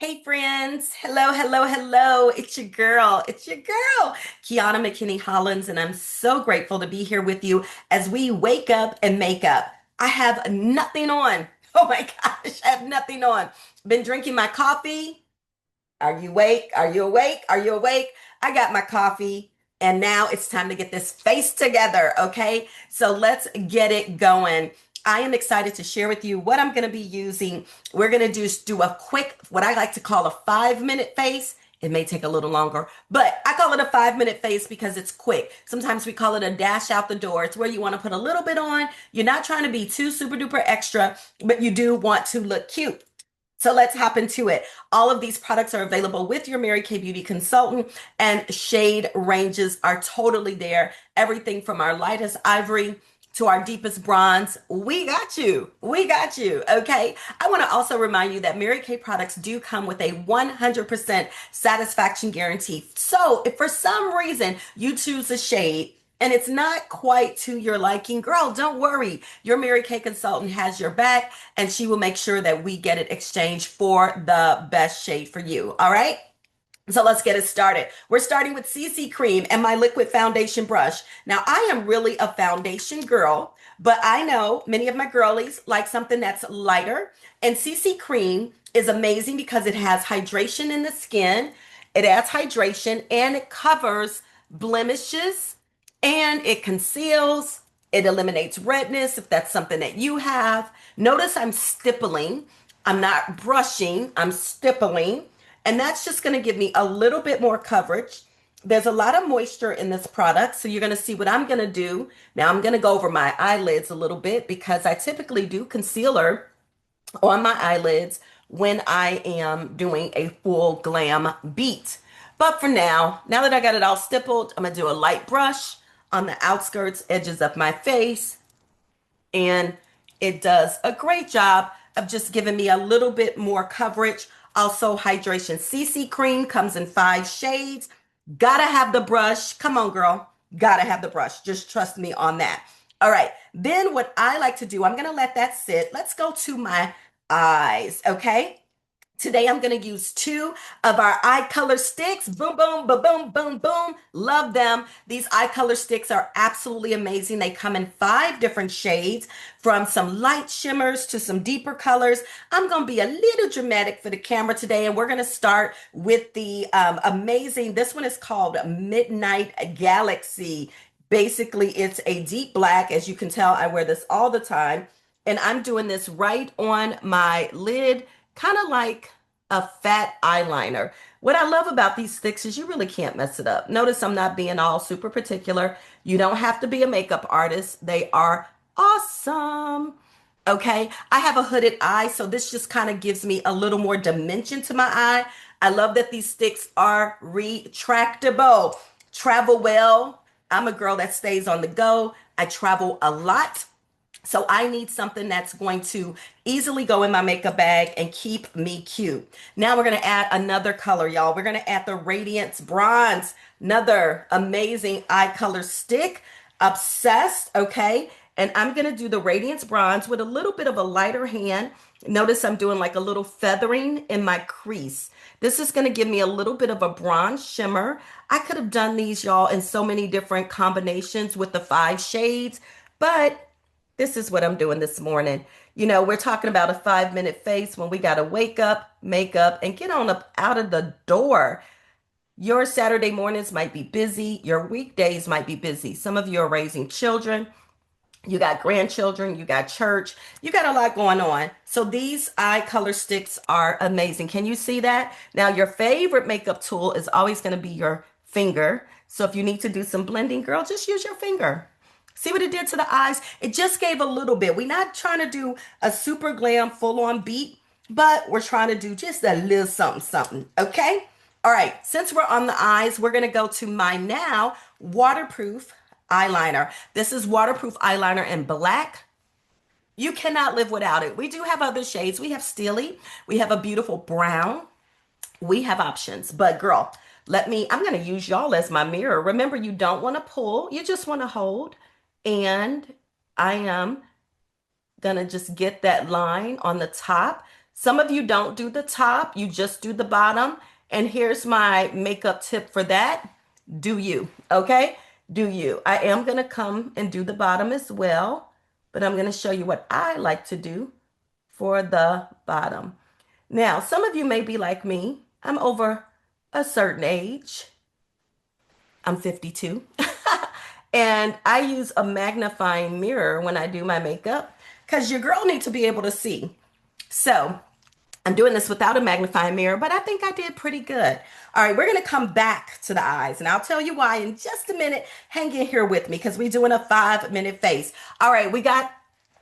Hey friends, hello, hello, hello. It's your girl, Kiana McKinney Hollins, and I'm so grateful to be here with you as we wake up and make up. I have nothing on. Oh my gosh, I have nothing on. Been drinking my coffee. Are you awake? Are you awake? Are you awake? I got my coffee, and now it's time to get this face together, okay? So let's get it going. I am excited to share with you what I'm going to be using. We're going to just do a quick, what I like to call a 5 minute face. It may take a little longer, but I call it a 5 minute face because it's quick. Sometimes we call it a dash out the door. It's where you want to put a little bit on. You're not trying to be too super duper extra, but you do want to look cute. So let's hop into it. All of these products are available with your Mary Kay Beauty consultant, and shade ranges are totally there. Everything from our lightest ivory to our deepest bronze. We got you. We got you. Okay. I want to also remind you that Mary Kay products do come with a 100% satisfaction guarantee. So if for some reason you choose a shade and it's not quite to your liking, girl, don't worry. Your Mary Kay consultant has your back, and she will make sure that we get it exchanged for the best shade for you. All right. So let's get it started. We're starting with CC cream and my liquid foundation brush. Now, I am really a foundation girl, but I know many of my girlies like something that's lighter. And CC cream is amazing because it has hydration in the skin. It adds hydration and it covers blemishes and it conceals. It eliminates redness if that's something that you have. Notice I'm stippling. I'm not brushing, I'm stippling. And that's just going to give me a little bit more coverage. There's a lot of moisture in this product, so you're going to see what I'm going to do. Now I'm going to go over my eyelids a little bit because I typically do concealer on my eyelids when I am doing a full glam beat. But for now that I got it all stippled, I'm going to do a light brush on the outskirts edges of my face, and it does a great job of just giving me a little bit more coverage. Also, hydration. CC cream comes in 5 shades. Gotta have the brush. Come on, girl. Gotta have the brush. Just trust me on that. All right. Then what I like to do, I'm gonna let that sit. Let's go to my eyes. Okay. Today I'm going to use two of our eye color sticks. Boom, boom, boom, boom, boom, boom. Love them. These eye color sticks are absolutely amazing. They come in 5 different shades, from some light shimmers to some deeper colors. I'm going to be a little dramatic for the camera today, and we're going to start with the amazing, this one is called Midnight Galaxy. Basically, it's a deep black. As you can tell, I wear this all the time. And I'm doing this right on my lid, kind of like a fat eyeliner. What I love about these sticks is you really can't mess it up. Notice I'm not being all super particular. You don't have to be a makeup artist. They are awesome. Okay, I have a hooded eye, so this just kind of gives me a little more dimension to my eye. I love that these sticks are retractable. Travel well. I'm a girl that stays on the go. I travel a lot. So I need something that's going to easily go in my makeup bag and keep me cute. Now we're going to add another color, y'all. We're going to add the Radiance Bronze, another amazing eye color stick. Obsessed, okay? And I'm going to do the Radiance Bronze with a little bit of a lighter hand. Notice I'm doing like a little feathering in my crease. This is going to give me a little bit of a bronze shimmer. I could have done these, y'all, in so many different combinations with the 5 shades, but this is what I'm doing this morning. You know, we're talking about a 5 minute face when we got to wake up, make up, and get on up out of the door. Your Saturday mornings might be busy. Your weekdays might be busy. Some of you are raising children. You got grandchildren. You got church. You got a lot going on. So these eye color sticks are amazing. Can you see that? Now, your favorite makeup tool is always going to be your finger. So if you need to do some blending, girl, just use your finger. See what it did to the eyes? It just gave a little bit. We're not trying to do a super glam full on beat, but we're trying to do just a little something, something. Okay? All right. Since we're on the eyes, we're going to go to my now waterproof eyeliner. This is waterproof eyeliner in black. You cannot live without it. We do have other shades. We have steely. We have a beautiful brown. We have options. But girl, I'm going to use y'all as my mirror. Remember, you don't want to pull. You just want to hold. And I am gonna just get that line on the top. Some of you don't do the top, you just do the bottom. And here's my makeup tip for that. Do you, okay? Do you. I am gonna come and do the bottom as well, but I'm gonna show you what I like to do for the bottom. Now, some of you may be like me. I'm over a certain age. I'm 52. And I use a magnifying mirror when I do my makeup because your girl needs to be able to see. So I'm doing this without a magnifying mirror, but I think I did pretty good. All right, we're going to come back to the eyes, and I'll tell you why in just a minute. Hang in here with me because we're doing a 5-minute face. All right, we got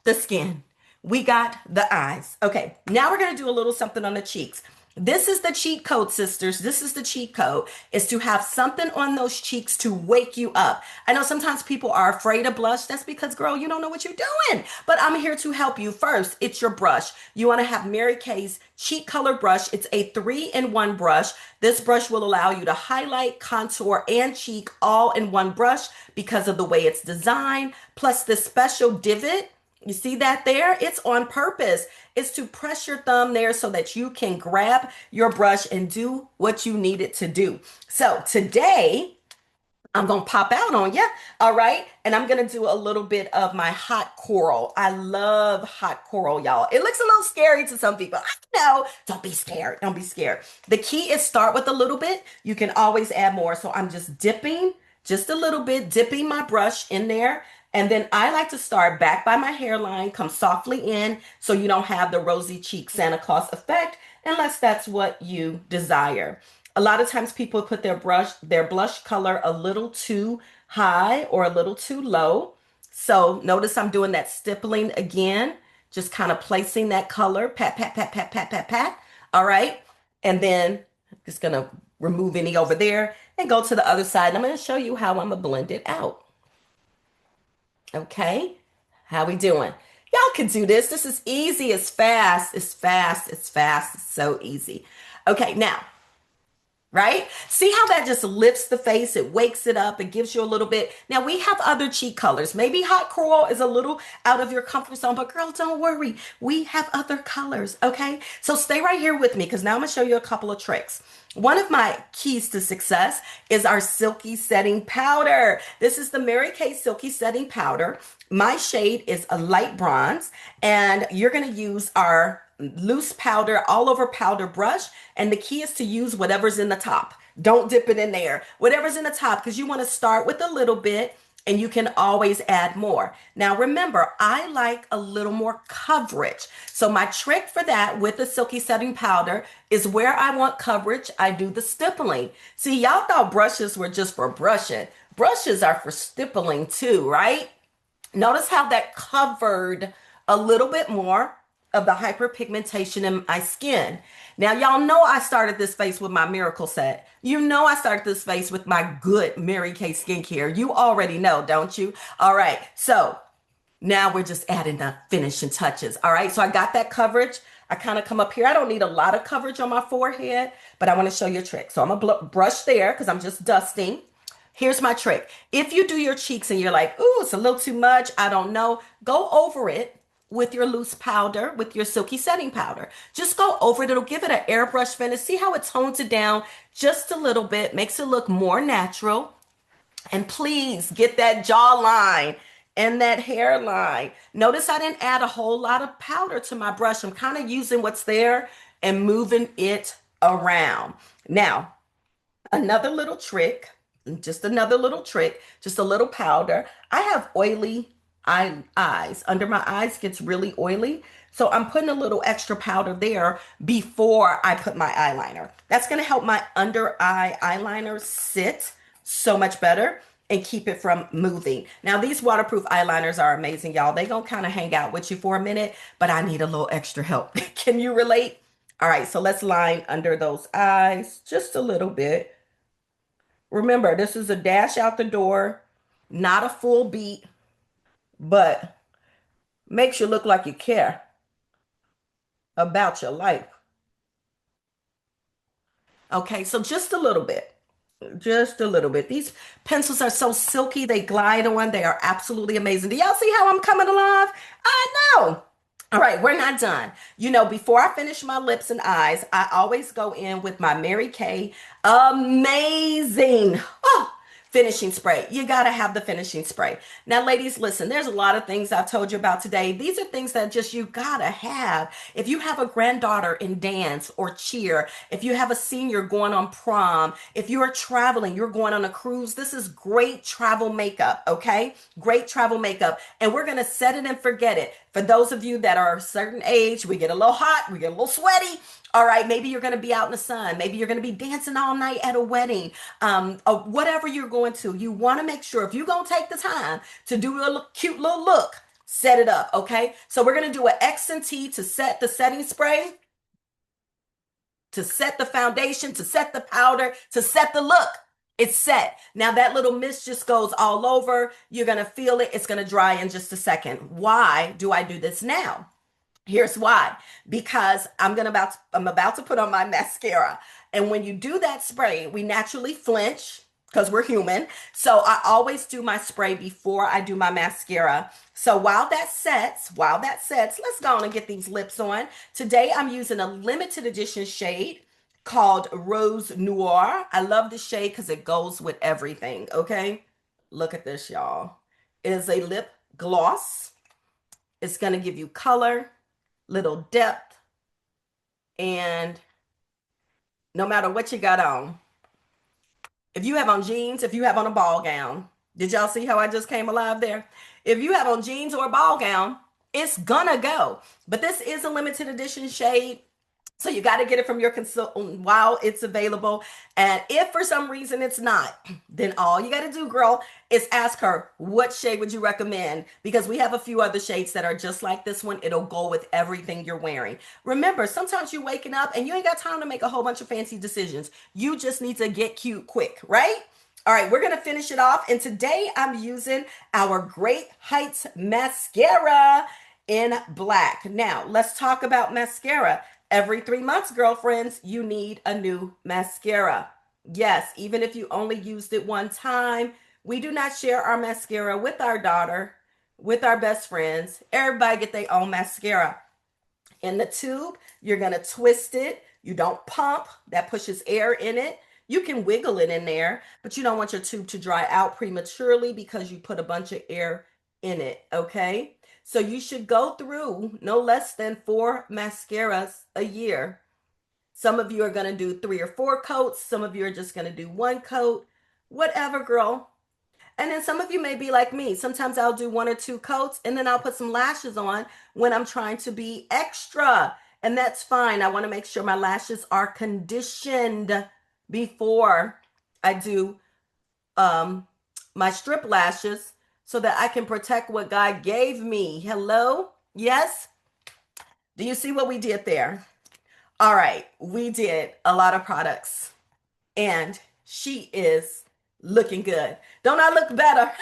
the skin. We got the eyes. Okay, now we're going to do a little something on the cheeks. This is the cheat code, sisters. This is the cheat code, is to have something on those cheeks to wake you up. I know sometimes people are afraid of blush. That's because, girl, you don't know what you're doing. But I'm here to help you. First, it's your brush. You want to have Mary Kay's cheek color brush. It's a 3-in-1 brush. This brush will allow you to highlight, contour, and cheek all in one brush because of the way it's designed. Plus this special divot. You see that there? It's on purpose. It's to press your thumb there so that you can grab your brush and do what you need it to do. So today, I'm going to pop out on you. All right. And I'm going to do a little bit of my hot coral. I love hot coral, y'all. It looks a little scary to some people. I know. Don't be scared. Don't be scared. The key is start with a little bit. You can always add more. So I'm just dipping just a little bit, dipping my brush in there. And then I like to start back by my hairline, come softly in so you don't have the rosy cheek Santa Claus effect, unless that's what you desire. A lot of times people put their blush color a little too high or a little too low. So notice I'm doing that stippling again, just kind of placing that color, pat, pat, pat, pat, pat, pat, pat. All right. And then just gonna remove any over there and go to the other side. And I'm gonna show you how I'm gonna blend it out. Okay, how we doing? Y'all can do this. This is easy. It's fast. It's fast. It's fast. It's so easy. Okay, now, right? See how that just lifts the face, it wakes it up, it gives you a little bit. Now we have other cheek colors. Maybe hot coral is a little out of your comfort zone, but girl, don't worry. We have other colors, okay? So stay right here with me because now I'm gonna show you a couple of tricks. One of my keys to success is our Silky Setting Powder. This is the Mary Kay Silky Setting Powder. My shade is a light bronze, and you're gonna use our loose powder, all over powder brush. And the key is to use whatever's in the top. Don't dip it in there. Whatever's in the top, because you want to start with a little bit and you can always add more. Now remember, I like a little more coverage. So my trick for that with the Silky Setting Powder is where I want coverage, I do the stippling. See, y'all thought brushes were just for brushing. Brushes are for stippling too, right? Notice how that covered a little bit more of the hyperpigmentation in my skin. Now, y'all know I started this face with my miracle set. You know I started this face with my good Mary Kay skincare. You already know, don't you? All right, so now we're just adding the finishing touches. All right, so I got that coverage. I kind of come up here. I don't need a lot of coverage on my forehead, but I want to show you a trick. So I'm gonna brush there because I'm just dusting. Here's my trick. If you do your cheeks and you're like, ooh, it's a little too much, I don't know, go over it with your loose powder, with your Silky Setting Powder. Just go over it. It'll give it an airbrush finish. See how it tones it down just a little bit, makes it look more natural. And please get that jawline and that hairline. Notice I didn't add a whole lot of powder to my brush. I'm kind of using what's there and moving it around. Now, another little trick, just another little trick, just a little powder. I have oily eyes. Under my eyes gets really oily. So I'm putting a little extra powder there before I put my eyeliner. That's going to help my under eye eyeliner sit so much better and keep it from moving. Now these waterproof eyeliners are amazing, y'all. They gonna kind of hang out with you for a minute, but I need a little extra help. Can you relate? All right, so let's line under those eyes just a little bit. Remember, this is a dash out the door, not a full beat, but makes you look like you care about your life. Okay, so just a little bit. Just a little bit. These pencils are so silky. They glide on. They are absolutely amazing. Do y'all see how I'm coming alive? I know. All right, we're not done. Before I finish my lips and eyes, I always go in with my Mary Kay amazing finishing spray. You got to have the finishing spray. Now, ladies, listen, there's a lot of things I've told you about today. These are things that just you got to have. If you have a granddaughter in dance or cheer, if you have a senior going on prom, if you are traveling, you're going on a cruise, this is great travel makeup, okay? Great travel makeup. And we're going to set it and forget it. For those of you that are a certain age, we get a little hot, we get a little sweaty. All right, maybe you're going to be out in the sun. Maybe you're going to be dancing all night at a wedding. Whatever you're going to, you want to make sure if you're going to take the time to do a little, cute little look, set it up, okay? So we're going to do an X and T to set the setting spray, to set the foundation, to set the powder, to set the look. It's set. Now that little mist just goes all over. You're going to feel it. It's going to dry in just a second. Why do I do this now? Here's why. Because I'm about to put on my mascara. And when you do that spray, we naturally flinch because we're human. So I always do my spray before I do my mascara. So while that sets, let's go on and get these lips on. Today I'm using a limited edition shade called Rose Noir. I love the shade because it goes with everything, okay? Look at this, y'all. It is a lip gloss. It's going to give you color, little depth, and no matter what you got on, if you have on jeans, if you have on a ball gown, did y'all see how I just came alive there? If you have on jeans or a ball gown, it's gonna go. But this is a limited edition shade. So you got to get it from your consultant while it's available. And if for some reason it's not, then all you got to do, girl, is ask her, what shade would you recommend? Because we have a few other shades that are just like this one. It'll go with everything you're wearing. Remember, sometimes you're waking up and you ain't got time to make a whole bunch of fancy decisions. You just need to get cute quick, right? All right, we're going to finish it off. And today I'm using our Great Heights mascara in black. Now, let's talk about mascara. Every 3 months, girlfriends, you need a new mascara. Yes, even if you only used it one time, we do not share our mascara with our daughter, with our best friends. Everybody get their own mascara. In the tube, you're going to twist it. You don't pump. That pushes air in it. You can wiggle it in there, but you don't want your tube to dry out prematurely because you put a bunch of air in it, okay? So you should go through no less than 4 mascaras a year. Some of you are going to do 3 or 4 coats. Some of you are just going to do 1 coat, whatever, girl. And then some of you may be like me. Sometimes I'll do 1 or 2 coats and then I'll put some lashes on when I'm trying to be extra. And that's fine. I want to make sure my lashes are conditioned before I do my strip lashes so that I can protect what God gave me. Hello? Yes? Do you see what we did there? All right, we did a lot of products and she is looking good. Don't I look better?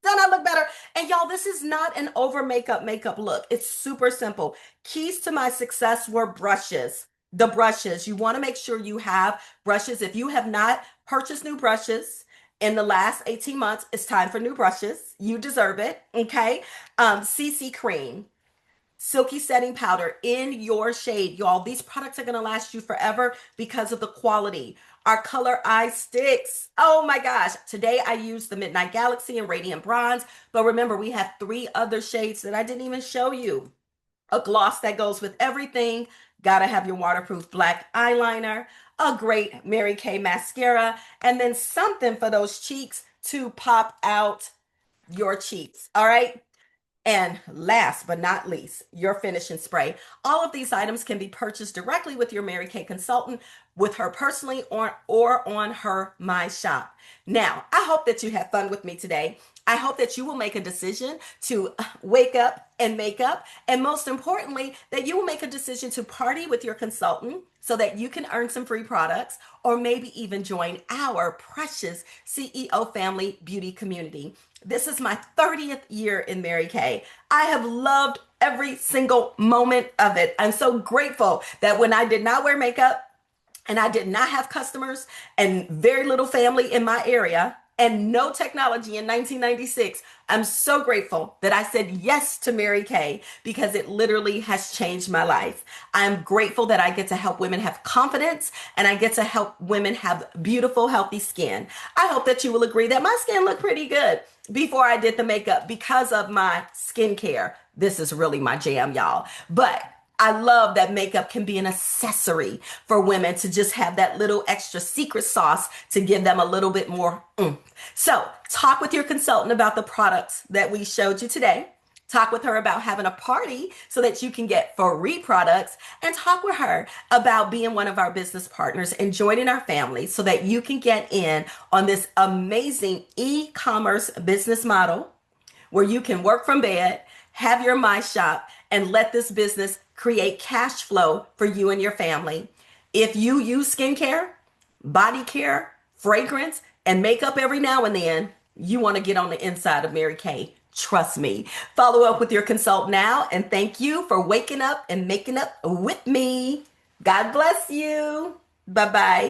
Don't I look better? And y'all, this is not an over makeup look. It's super simple. Keys to my success were brushes. The brushes. You want to make sure you have brushes. If you have not purchased new brushes in the last 18 months, it's time for new brushes. You deserve it. Okay. CC cream, silky setting powder in your shade. Y'all, these products are going to last you forever because of the quality. Our color eye sticks. Oh my gosh. Today I used the Midnight Galaxy and Radiant Bronze, but remember we have 3 other shades that I didn't even show you. A gloss that goes with everything. Gotta have your waterproof black eyeliner, a great Mary Kay mascara, and then something for those cheeks to pop out your cheeks. All right. And last but not least, your finishing spray. All of these items can be purchased directly with your Mary Kay consultant, with her personally or on her My Shop. Now, I hope that you had fun with me today. I hope that you will make a decision to wake up and make up. And most importantly, that you will make a decision to party with your consultant so that you can earn some free products or maybe even join our precious CEO family beauty community. This is my 30th year in Mary Kay. I have loved every single moment of it. I'm so grateful that when I did not wear makeup and I did not have customers and very little family in my area, and no technology in 1996. I'm so grateful that I said yes to Mary Kay because it literally has changed my life. I'm grateful that I get to help women have confidence and I get to help women have beautiful, healthy skin. I hope that you will agree that my skin looked pretty good before I did the makeup because of my skincare. This is really my jam, y'all. But I love that makeup can be an accessory for women to just have that little extra secret sauce to give them a little bit more oomph. So, talk with your consultant about the products that we showed you today. Talk with her about having a party so that you can get free products, and talk with her about being one of our business partners and joining our family so that you can get in on this amazing e-commerce business model where you can work from bed, have your My Shop, and let this business create cash flow for you and your family. If you use skincare, body care, fragrance, and makeup every now and then, you want to get on the inside of Mary Kay. Trust me. Follow up with your consultant now, and thank you for waking up and making up with me. God bless you. Bye bye.